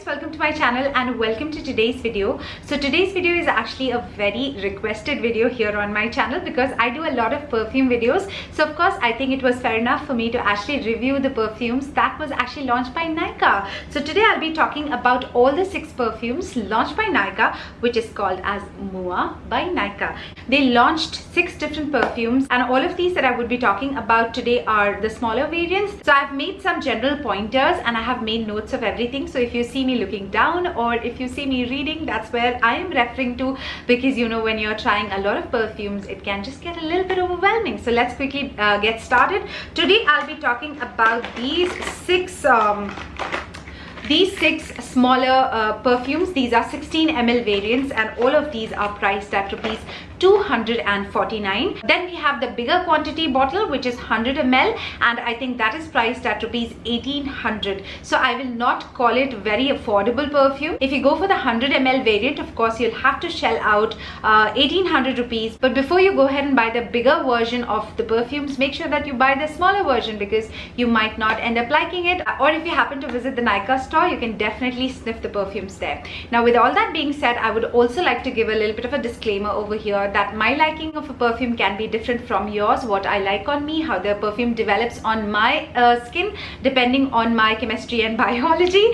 welcome to my channel and welcome to today's video. So today's video is actually a very requested video here on my channel because I do a lot of perfume videos. So of course I think it was fair enough for me to actually review the perfumes that was actually launched by Nykaa. So today I'll be talking about all the 6 perfumes launched by Nykaa, which is called as Mua by Nykaa. They launched 6 different perfumes and all of these that I would be talking about today are the smaller variants. So I've made some general pointers and I have made notes of everything. So if you see me looking down or if you see me reading, that's where I am referring to, because you know when you're trying a lot of perfumes it can just get a little bit overwhelming. So let's quickly get started. Today I'll be talking about these 6 smaller perfumes. These are 16 ml variants and all of these are priced at rupees 249. Then we have the bigger quantity bottle, which is 100 ml, and I think that is priced at rupees 1800. So I will not call it very affordable perfume. If you go for the 100 ml variant, of course you'll have to shell out 1800 rupees. But before you go ahead and buy the bigger version of the perfumes, make sure that you buy the smaller version because you might not end up liking it. Or if you happen to visit the Nykaa store, you can definitely sniff the perfumes there. Now with all that being said, I would also like to give a little bit of a disclaimer over here that my liking of a perfume can be different from yours. What I like on me, how the perfume develops on my skin, depending on my chemistry and biology,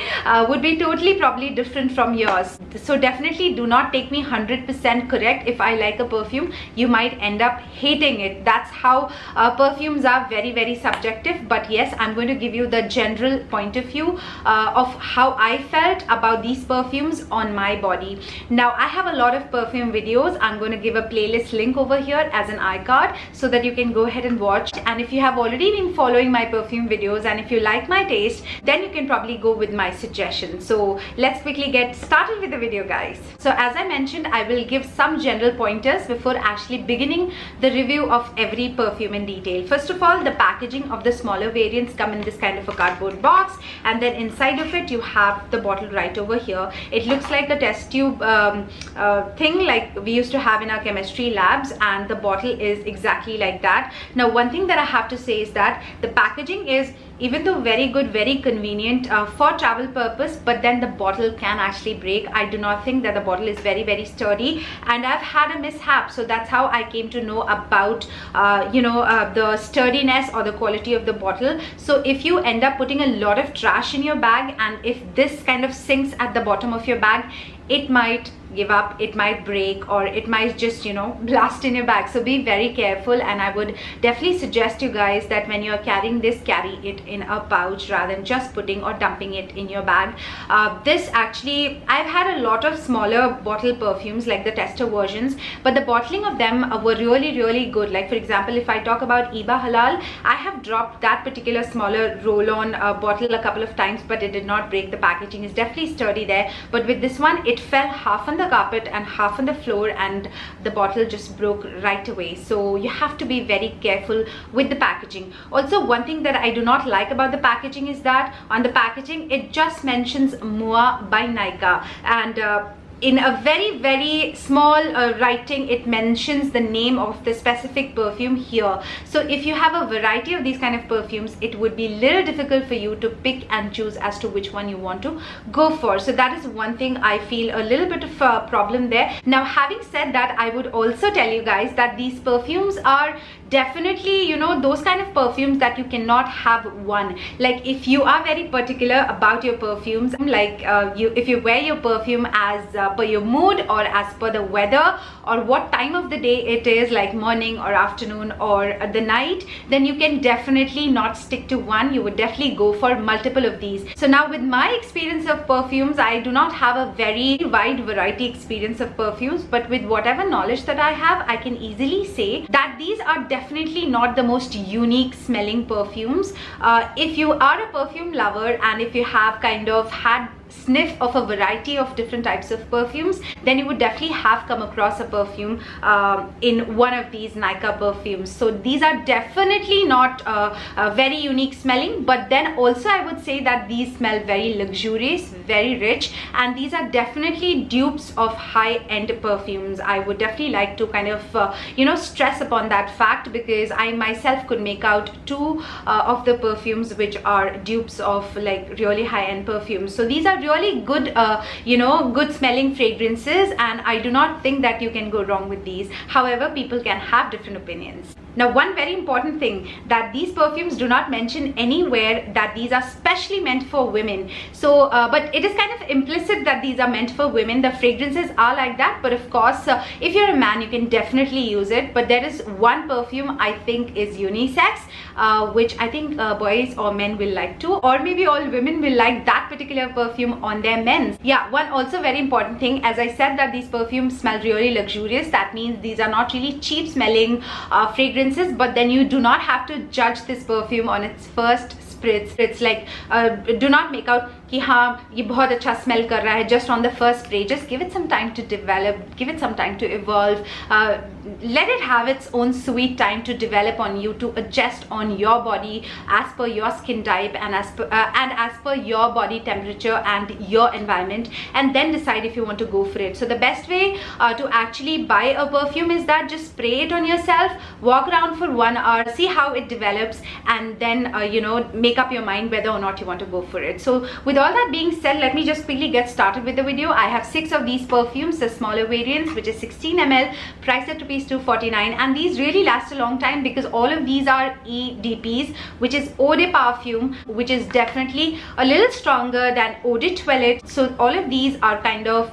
would be totally probably different from yours. So definitely do not take me 100% correct. If I like a perfume, you might end up hating it. That's how perfumes are, very subjective. But yes, I'm going to give you the general point of view of how I felt about these perfumes on my body. Now I have a lot of perfume videos. I'm going to give a playlist link over here as an iCard so that you can go ahead and watch. And if you have already been following my perfume videos and if you like my taste, then you can probably go with my suggestions. So let's quickly get started with the video, guys. So as I mentioned, I will give some general pointers before actually beginning the review of every perfume in detail. First of all, the packaging of the smaller variants come in this kind of a cardboard box, and then inside of it you have the bottle right over here. It looks like a test tube thing like we used to have in our chemistry labs, and the bottle is exactly like that. Now one thing that I have to say is that the packaging is, even though very good, very convenient for travel purpose, but then the bottle can actually break. I do not think that the bottle is very sturdy, and I've had a mishap. So that's how I came to know about the sturdiness or the quality of the bottle. So if you end up putting a lot of trash in your bag, and if this kind of sinks at the bottom of your bag, it might give up, it might break, or it might just blast in your bag. So be very careful, and I would definitely suggest you guys that when you're carrying this, carry it in a pouch rather than just putting or dumping it in your bag. This actually, I've had a lot of smaller bottle perfumes like the tester versions, but the bottling of them were really good. Like for example, if I talk about Iba Halal, I have dropped that particular smaller roll-on bottle a couple of times, but it did not break. The packaging is definitely sturdy there. But with this one, it fell half on the carpet and half on the floor, and the bottle just broke right away. So you have to be very careful with the packaging. Also, one thing that I do not like about the packaging is that on the packaging it just mentions Mua by Nykaa, and in a very small writing it mentions the name of the specific perfume here. So if you have a variety of these kind of perfumes, it would be a little difficult for you to pick and choose as to which one you want to go for. So that is one thing I feel a little bit of a problem there. Now having said that, I would also tell you guys that these perfumes are definitely those kind of perfumes that you cannot have one. Like if you are very particular about your perfumes, like if you wear your perfume as per your mood or as per the weather or what time of the day it is, like morning or afternoon or the night, then you can definitely not stick to one. You would definitely go for multiple of these. So now with my experience of perfumes, I do not have a very wide variety experience of perfumes, but with whatever knowledge that I have, I can easily say that these are definitely not the most unique smelling perfumes. If you are a perfume lover and if you have kind of had sniff of a variety of different types of perfumes, then you would definitely have come across a perfume in one of these Nykaa perfumes. So these are definitely not very unique smelling, but then also I would say that these smell very luxurious, very rich, and these are definitely dupes of high-end perfumes. I would definitely like to kind of stress upon that fact, because I myself could make out two of the perfumes which are dupes of like really high-end perfumes. So these are really good, good smelling fragrances, and I do not think that you can go wrong with these. However, people can have different opinions. Now, one very important thing, that these perfumes do not mention anywhere that these are specially meant for women. So, but it is kind of implicit that these are meant for women. The fragrances are like that, but of course, if you're a man, you can definitely use it. But there is one perfume I think is unisex, which I think boys or men will like too, or maybe all women will like that particular perfume on their men. Yeah, one also very important thing, as I said, that these perfumes smell really luxurious. That means these are not really cheap smelling fragrances, but then you do not have to judge this perfume on its first spritz. It's like, do not make out कि हाँ ये बहुत अच्छा smell कर रहा है just on the first spray. Just give it some time to develop, give it some time to evolve, let it have its own sweet time to develop on you, to adjust on your body as per your skin type and as per your body temperature and your environment, and then decide if you want to go for it. So the best way to actually buy a perfume is that just spray it on yourself, walk around for 1 hour, see how it develops, and then make up your mind whether or not you want to go for it. So with all that being said, let me just quickly get started with the video. I have 6 of these perfumes, the smaller variants, which is 16 ml, priced at ₹249, and these really last a long time because all of these are EDPs, which is eau de parfum, which is definitely a little stronger than eau de toilette. So all of these are kind of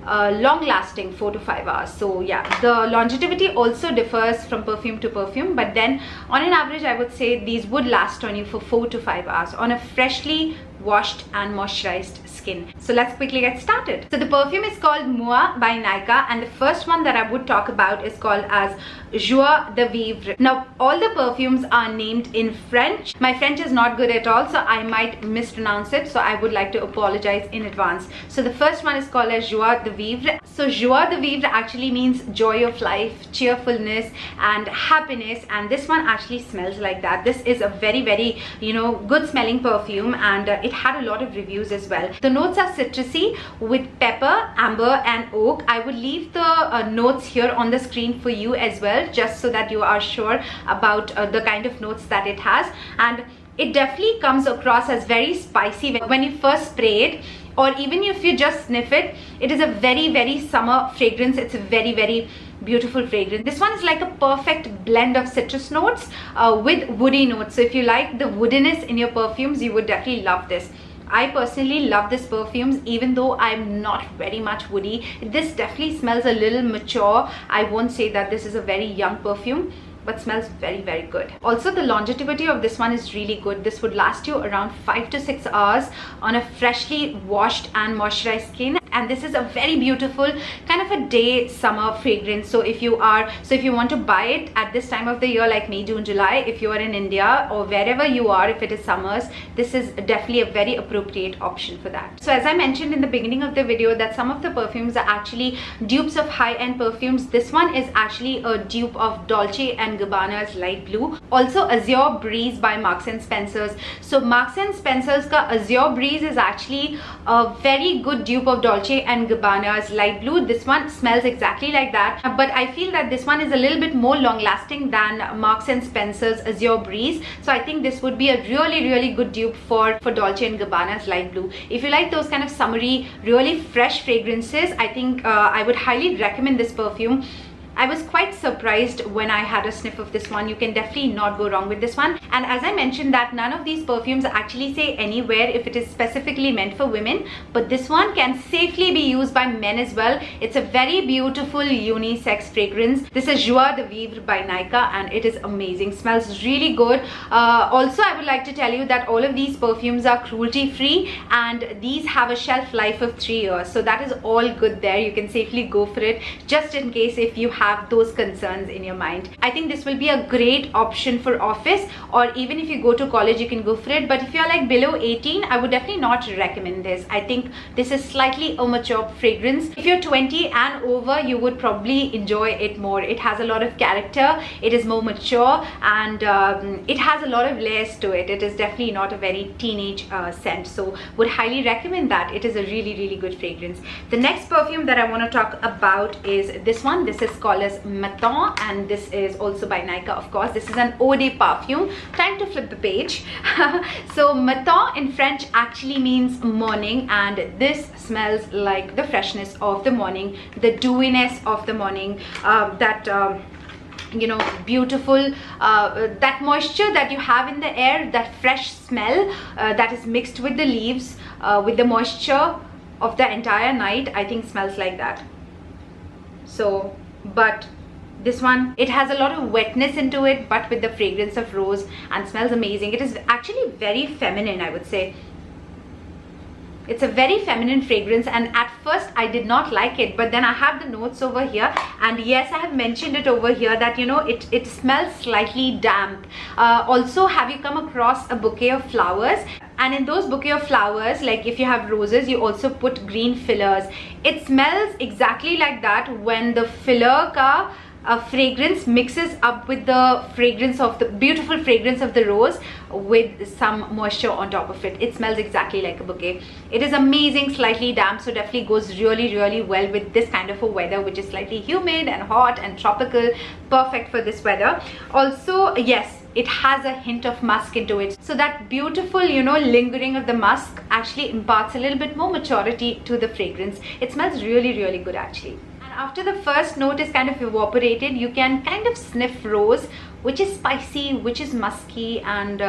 long lasting, 4 to 5 hours. So yeah, the longevity also differs from perfume to perfume, but then on an average I would say these would last on you for 4 to 5 hours on a freshly washed and moisturized skin. So let's quickly get started. So the perfume is called Moi by Nykaa, and the first one that I would talk about is called as Joie de Vivre. Now all the perfumes are named in French. My French is not good at all, so I might mispronounce it, so I would like to apologize in advance. So the first one is called as Joie de Vivre. So Joie de Vivre actually means joy of life, cheerfulness and happiness, and this one actually smells like that. This is a very, very good smelling perfume, and it had a lot of reviews as well. The notes are citrusy with pepper, amber and oak. I would leave the notes here on the screen for you as well, just so that you are sure about the kind of notes that it has. And it definitely comes across as very spicy when you first spray it, or even if you just sniff it. It is a very, very summer fragrance. It's a very, very beautiful fragrance. This one is like a perfect blend of citrus notes with woody notes. So if you like the woodiness in your perfumes, you would definitely love this. I personally love this perfumes, even though I'm not very much woody. This definitely smells a little mature. I won't say that this is a very young perfume, but smells very, very good. Also, the longevity of this one is really good. This would last you around 5 to 6 hours on a freshly washed and moisturized skin. And this is a very beautiful kind of a day summer fragrance. So if you want to buy it at this time of the year, like May, June, July, if you are in India or wherever you are, if it is summers, this is definitely a very appropriate option for that. So as I mentioned in the beginning of the video, that some of the perfumes are actually dupes of high-end perfumes. This one is actually a dupe of Dolce & Gabbana's Light Blue. Also Azure Breeze by Marks & Spencer's. So Marks & Spencer's ka Azure Breeze is actually a very good dupe of Dolce & Gabbana's Light Blue. This one smells exactly like that, but I feel that this one is a little bit more long lasting than Marks & Spencer's Azure Breeze. So I think this would be a really, really good dupe for Dolce & Gabbana's Light Blue. If you like those kind of summery, really fresh fragrances, I think I would highly recommend this perfume. I was quite surprised when I had a sniff of this one. You can definitely not go wrong with this one. And as I mentioned that none of these perfumes actually say anywhere if it is specifically meant for women, but this one can safely be used by men as well. It's a very beautiful unisex fragrance. This is Joie de Vivre by Nykaa, and it is amazing. Smells really good. Also, I would like to tell you that all of these perfumes are cruelty free, and these have a shelf life of 3 years. So that is all good there. You can safely go for it, just in case if you have those concerns in your mind. I think this will be a great option for office, or even if you go to college, you can go for it. But if you're like below 18, I would definitely not recommend this. I think this is slightly a mature fragrance. If you're 20 and over, you would probably enjoy it more. It has a lot of character, it is more mature, and it has a lot of layers to it. It is definitely not a very teenage scent, so would highly recommend that. It is a really, really good fragrance. The next perfume that I want to talk about is this one. This is called as Matin, and this is also by Nykaa, of course. This is an eau de parfum, time to flip the page. So matin in French actually means morning, and this smells like the freshness of the morning, the dewiness of the morning, you know, beautiful, that moisture that you have in the air, that fresh smell that is mixed with the leaves, with the moisture of the entire night. I think smells like that. So, but this one, it has a lot of wetness into it, but with the fragrance of rose, and smells amazing. It is actually very feminine, I would say. It's a very feminine fragrance, and at first I did not like it, but then I have the notes over here, and yes, I have mentioned it over here that, you know, it smells slightly damp. Also, have you come across a bouquet of flowers? And in those bouquet of flowers, like if you have roses, you also put green fillers. It smells exactly like that when the filler ka fragrance mixes up with the fragrance of the beautiful fragrance of the rose with some moisture on top of it. It smells exactly like a bouquet. It is amazing, slightly damp, so definitely goes really well with this kind of a weather, which is slightly humid and hot and tropical. Perfect for this weather. Also, yes, it has a hint of musk into it, so that beautiful, you know, lingering of the musk actually imparts a little bit more maturity to the fragrance. It smells really good actually. After the first note is kind of evaporated, you can kind of sniff rose, which is spicy, which is musky, and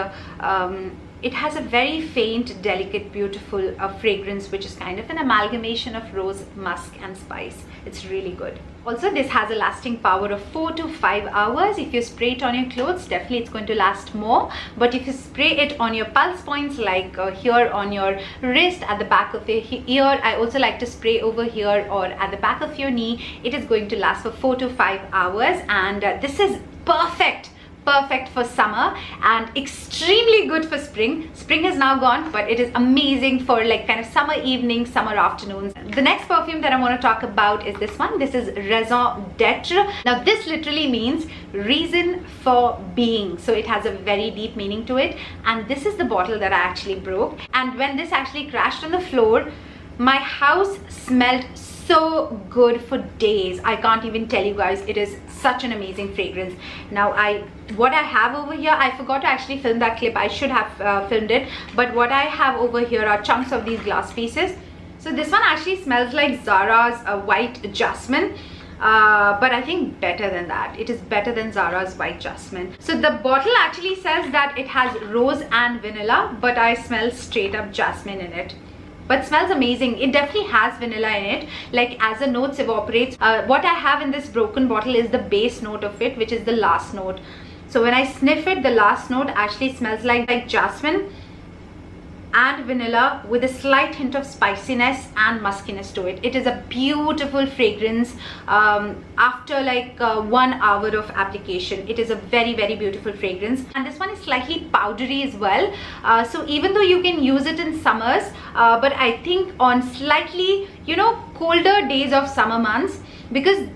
it has a very faint, delicate, beautiful fragrance, which is kind of an amalgamation of rose, musk and spice. It's really good. Also, this has a lasting power of 4 to 5 hours. If you spray it on your clothes, definitely it's going to last more. But if you spray it on your pulse points, like here on your wrist, at the back of your ear, I also like to spray over here or at the back of your knee, it is going to last for 4 to 5 hours. And this is perfect for summer and extremely good for spring. Spring is now gone, but it is amazing for like kind of summer evenings, summer afternoons. The next perfume that I want to talk about is this one. This is Raison d'être. Now this literally means reason for being, so it has a very deep meaning to it. And this is the bottle that I actually broke, and when this actually crashed on the floor, my house smelled so good for days. I can't even tell you guys. It is such an amazing fragrance. Now what I have over here, I forgot to actually film that clip. I should have filmed it, but what I have over here are chunks of these glass pieces. So this one actually smells like Zara's white jasmine, but I think better than that. It is better than Zara's white jasmine. So the bottle actually says that it has rose and vanilla, but I smell straight up jasmine in it. But smells amazing. It definitely has vanilla in it, like as the notes evaporates. What I have in this broken bottle is the base note of it, which is the last note. So when I sniff it, the last note actually smells like jasmine and vanilla with a slight hint of spiciness and muskiness to it. It is a beautiful fragrance after like 1 hour of application. It is a very beautiful fragrance, and this one is slightly powdery as well. So even though you can use it in summers, but I think on slightly, you know, colder days of summer months, because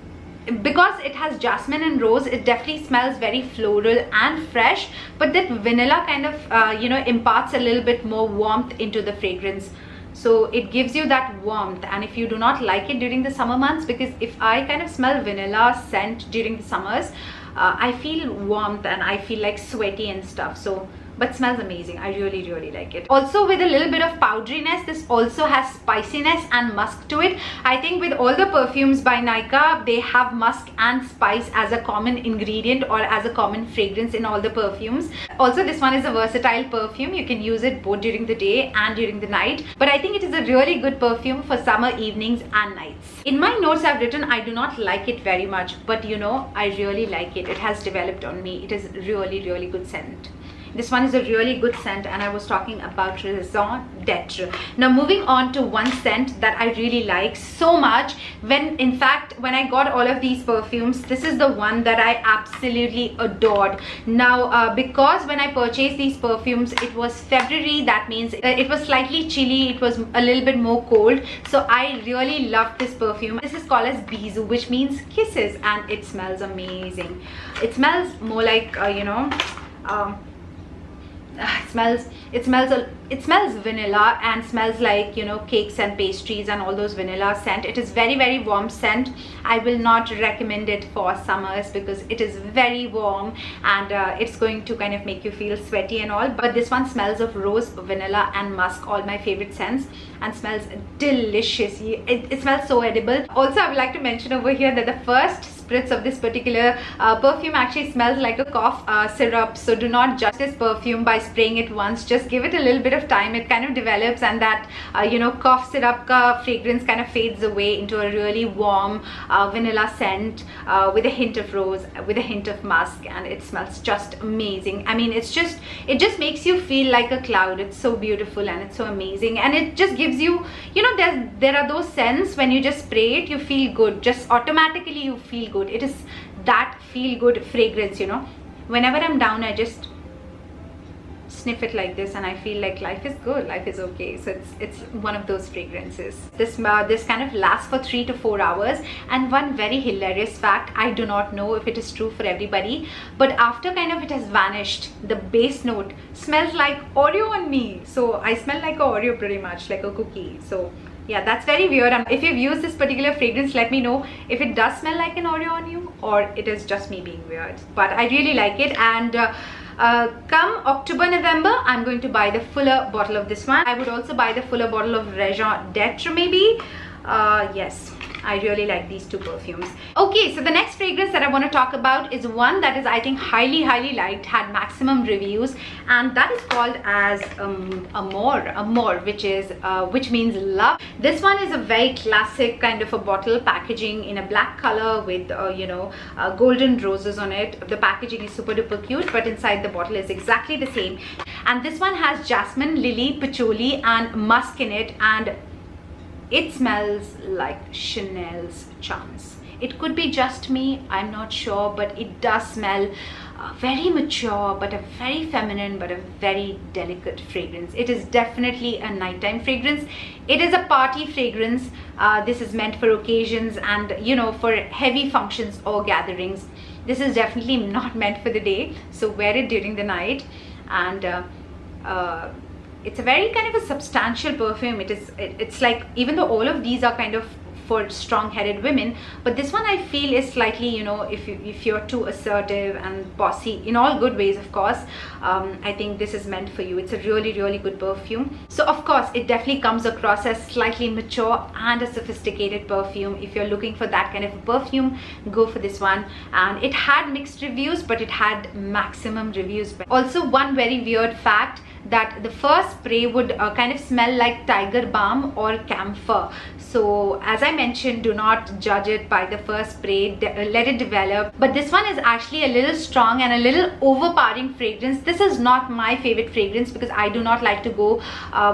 it has jasmine and rose, it definitely smells very floral and fresh, but that vanilla kind of you know, imparts a little bit more warmth into the fragrance. So it gives you that warmth. And if you do not like it during the summer months, because if I kind of smell vanilla scent during the summers, I feel warmth and I feel like sweaty and stuff. So but smells amazing. I really like it. Also with a little bit of powderiness, this also has spiciness and musk to it. I think with all the perfumes by Nykaa, they have musk and spice as a common ingredient or as a common fragrance in all the perfumes. Also, this one is a versatile perfume. You can use it both during the day and during the night, but I think it is a really good perfume for summer evenings and nights. In my notes I've written I do not like it very much, but you know, I really like it. It has developed on me. It is really good scent. This one is a really good scent, and I was talking about Raison d'être. Now moving on to one scent that I really like so much. In fact, when I got all of these perfumes, this is the one that I absolutely adored. Now because when I purchased these perfumes, it was February. That means it was slightly chilly. It was a little bit more cold. So I really loved this perfume. This is called as Bisous, which means kisses, and it smells amazing. It smells more like you know, it smells vanilla and smells like, you know, cakes and pastries and all those vanilla scent. It is very, very warm scent. I will not recommend it for summers because it is very warm and it's going to kind of make you feel sweaty and all. But this one smells of rose, vanilla and musk, all my favorite scents, and smells delicious. It smells so edible. Also, I would like to mention over here that the first spritz of this particular perfume actually smells like a cough syrup. So do not judge this perfume by spraying it once. Just give it a little bit of time. It kind of develops and that you know, cough syrup fragrance kind of fades away into a really warm vanilla scent with a hint of rose, with a hint of musk, and it smells just amazing. I mean, it just makes you feel like a cloud. It's so beautiful and it's so amazing, and it just gives you, you know, there are those scents when you just spray it, you feel good. Just automatically you feel good. It is that feel good fragrance, you know. Whenever I'm down, I just sniff it like this and I feel like life is good, life is okay. So it's one of those fragrances. This kind of lasts for 3 to 4 hours. And one very hilarious fact, I do not know if it is true for everybody, but after kind of it has vanished, the base note smells like Oreo on me. So I smell like a Oreo pretty much, like a cookie. So yeah, that's very weird. And if you've used this particular fragrance, let me know if it does smell like an Oreo on you or it is just me being weird. But I really like it. And come October, November, I'm going to buy the fuller bottle of this one. I would also buy the fuller bottle of Raison d'Etre maybe. Yes, I really like these two perfumes. Okay, so the next fragrance that I want to talk about is one that is, I think, highly liked, had maximum reviews, and that is called as Amour, which means love. This one is a very classic kind of a bottle packaging in a black color with you know, golden roses on it. The packaging is super duper cute, but inside the bottle is exactly the same. And this one has jasmine, lily, patchouli and musk in it, and it smells like Chanel's Charms. It could be just me, I'm not sure, but it does smell very mature, but a very feminine, but a very delicate fragrance. It is definitely a nighttime fragrance. It is a party fragrance. This is meant for occasions and, you know, for heavy functions or gatherings. This is definitely not meant for the day, so wear it during the night. And it's a very kind of a substantial perfume. It's like, even though all of these are kind of for strong-headed women, but this one I feel is slightly, you know, if you're too assertive and bossy, in all good ways, of course, I think this is meant for you. It's a really good perfume. So of course it definitely comes across as slightly mature and a sophisticated perfume. If you're looking for that kind of a perfume, go for this one. And it had mixed reviews, but it had maximum reviews. Also, one very weird fact, that the first spray would kind of smell like tiger balm or camphor. So as I mentioned, do not judge it by the first spray, let it develop. But this one is actually a little strong and a little overpowering fragrance. This is not my favorite fragrance because I do not like to go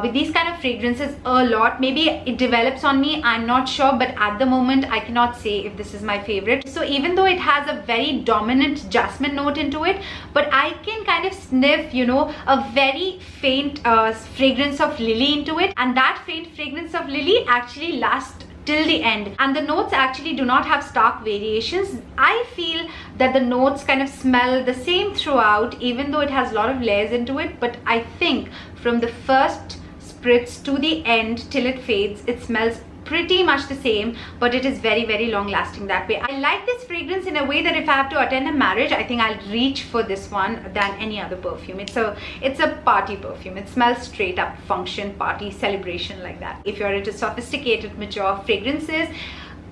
with these kind of fragrances a lot. Maybe it develops on me, I'm not sure, but at the moment I cannot say if this is my favorite. So even though it has a very dominant jasmine note into it, but I can kind of sniff, you know, a very faint fragrance of lily into it, and that faint fragrance of lily actually lasts till the end, and the notes actually do not have stark variations. I feel that the notes kind of smell the same throughout, even though it has a lot of layers into it. But I think from the first spritz to the end till it fades, it smells pretty much the same, but it is very long lasting that way. I like this fragrance in a way that if I have to attend a marriage, I think I'll reach for this one than any other perfume. It's a party perfume. It smells straight up function, party, celebration, like that. If you're into sophisticated, mature fragrances,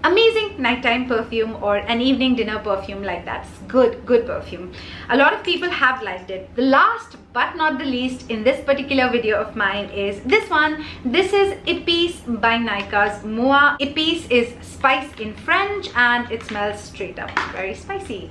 amazing nighttime perfume or an evening dinner perfume like that, good perfume. A lot of people have liked it. The last but not the least in this particular video of mine is this one. This is Épices by Nyka's Moi. Épices is spice in French and it smells straight up very spicy.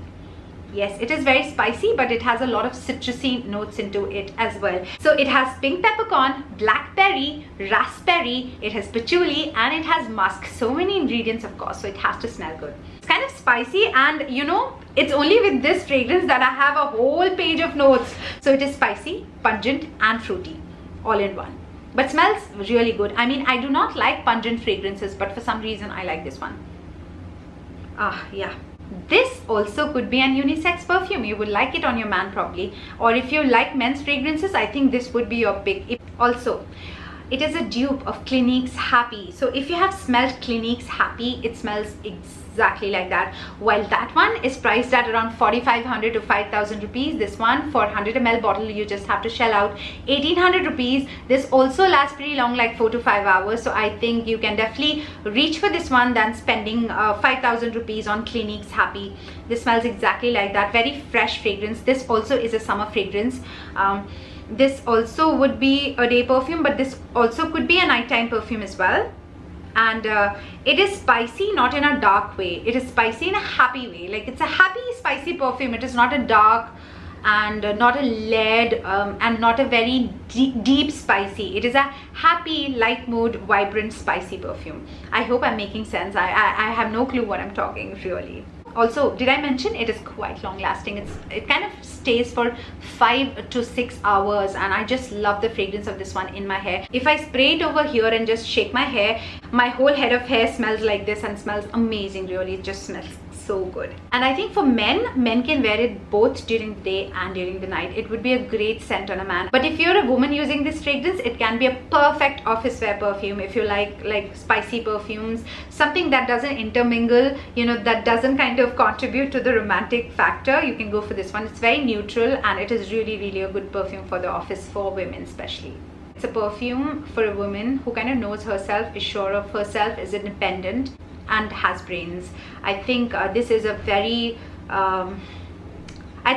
Yes, it is very spicy, but it has a lot of citrusy notes into it as well. So it has pink peppercorn, blackberry, raspberry, it has patchouli, and it has musk. So many ingredients, of course, so it has to smell good. It's kind of spicy, and you know, it's only with this fragrance that I have a whole page of notes. So it is spicy, pungent, and fruity, all in one. But smells really good. I mean, I do not like pungent fragrances, but for some reason I like this one. Ah, yeah. This also could be an unisex perfume. You would like it on your man probably, or if you like men's fragrances, I think this would be your pick. Also, it is a dupe of Clinique's Happy. So if you have smelled Clinique's Happy, it smells exactly like that. While that one is priced at around 4,500 to 5,000 rupees. This one, for 100 ml bottle, you just have to shell out 1,800 rupees. This also lasts pretty long, like 4 to 5 hours. So I think you can definitely reach for this one than spending 5,000 rupees on Clinique's Happy. This smells exactly like that. Very fresh fragrance. This also is a summer fragrance. This also would be a day perfume, but this also could be a nighttime perfume as well. And it is spicy, not in a dark way. It is spicy in a happy way. Like, it's a happy spicy perfume. It is not a dark and not a lead and not a very deep spicy. It is a happy, light mood, vibrant, spicy perfume. I hope I'm making sense. I have no clue what I'm talking really. Also, did I mention it is quite long lasting? It kind of stays for 5 to 6 hours, and I just love the fragrance of this one in my hair. If I spray it over here and just shake my hair, my whole head of hair smells like this and smells amazing. Really, it just smells so good. And I think for men can wear it both during the day and during the night. It would be a great scent on a man. But if you're a woman using this fragrance, it can be a perfect office wear perfume. If you like spicy perfumes, something that doesn't intermingle, you know, that doesn't kind of contribute to the romantic factor, you can go for this one. It's very neutral, and it is really a good perfume for the office, for women especially. It's a perfume for a woman who kind of knows herself, is sure of herself, is independent, and has brains. I think this is a very I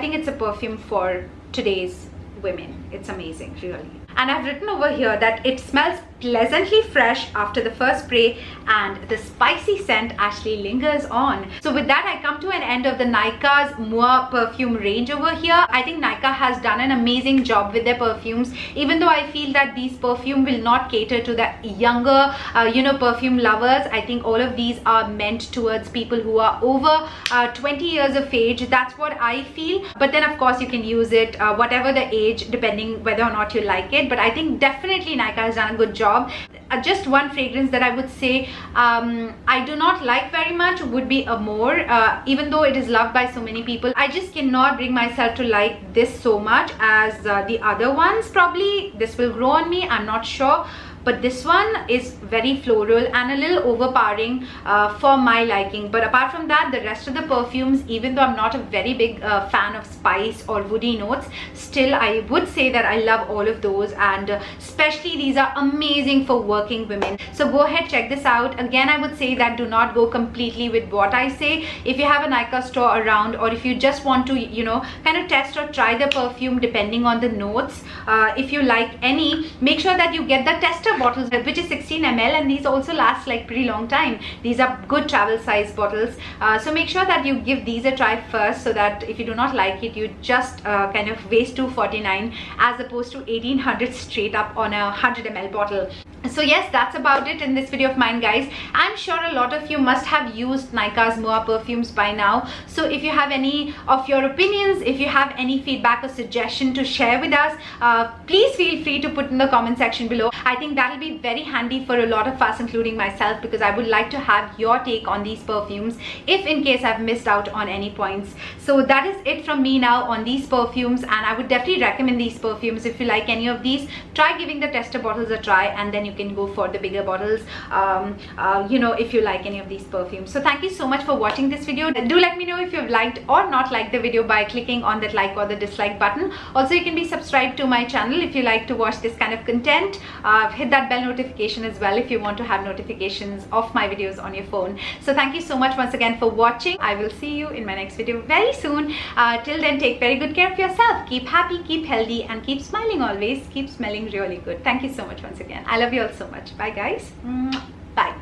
think it's a perfume for today's women. It's amazing, really. And I've written over here that it smells pleasantly fresh after the first spray, and the spicy scent actually lingers on. So with that, I come to an end of the Nykaa's Moa perfume range over here. I think Nykaa has done an amazing job with their perfumes, even though I feel that these perfume will not cater to the younger perfume lovers. I think all of these are meant towards people who are over 20 years of age. That's what I feel. But then of course you can use it whatever the age, depending whether or not you like it. But I think definitely Nykaa has done a good job. Just one fragrance that I would say I do not like very much would be Amore. Even though it is loved by so many people, I just cannot bring myself to like this so much as the other ones. Probably this will grow on me, I'm not sure. But this one is very floral and a little overpowering for my liking. But apart from that, the rest of the perfumes, even though I'm not a very big fan of spice or woody notes, still I would say that I love all of those, and especially these are amazing for working women. So go ahead, check this out. Again, I would say that do not go completely with what I say. If you have a Nykaa store around, or if you just want to, you know, kind of test or try the perfume depending on the notes, if you like any, make sure that you get the tester bottles, which is 16 ml, and these also last like pretty long time. These are good travel size bottles, so make sure that you give these a try first, so that if you do not like it, you just kind of waste 249 as opposed to 1,800 straight up on a 100 ml bottle. So yes, that's about it in this video of mine, guys. I'm sure a lot of you must have used Nykaa's Moa perfumes by now. So if you have any of your opinions, if you have any feedback or suggestion to share with us, please feel free to put in the comment section below. I think that'll be very handy for a lot of us, including myself, because I would like to have your take on these perfumes if in case I've missed out on any points. So that is it from me now on these perfumes, and I would definitely recommend these perfumes. If you like any of these, try giving the tester bottles a try, and then you can go for the bigger bottles, if you like any of these perfumes. So thank you so much for watching this video. Do let me know if you've liked or not liked the video by clicking on that like or the dislike button. Also, you can be subscribed to my channel if you like to watch this kind of content. Hit that bell notification as well if you want to have notifications of my videos on your phone. So thank you so much once again for watching. I will see you in my next video very soon. Till then, take very good care of yourself. Keep happy, keep healthy, and keep smiling always. Keep smelling really good. Thank you so much once again. I love you all so much. Bye guys. Bye.